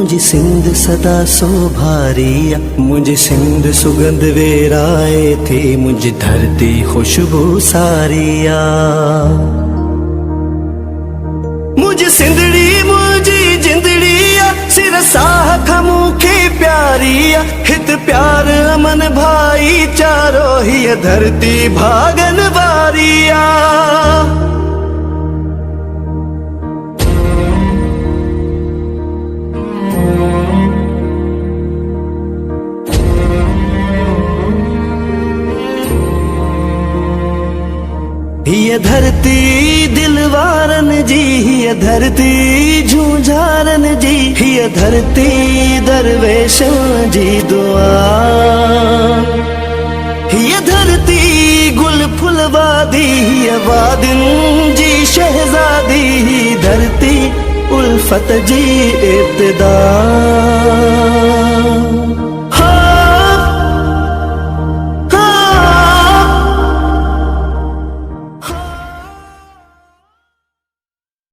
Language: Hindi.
मुझे सिंध सदा सो भारिया, मुझे सिंध सुगंध वेराए थे, मुझे धरती खुशबू सारिया। मुझे सिंधड़ी मुझे जिंदड़िया, सिर साह खमुखे प्यारिया, हित प्यार अमन भाई चारो ही धरती भागन वारिया। ये धरती दिलवारन जी, ये धरती झूझारन जी, ये धरती दरवेशों जी दुआ। ये धरती गुल फुलवादी, ये वादिन जी शहजादी, धरती उल्फत जी इब्तिदा।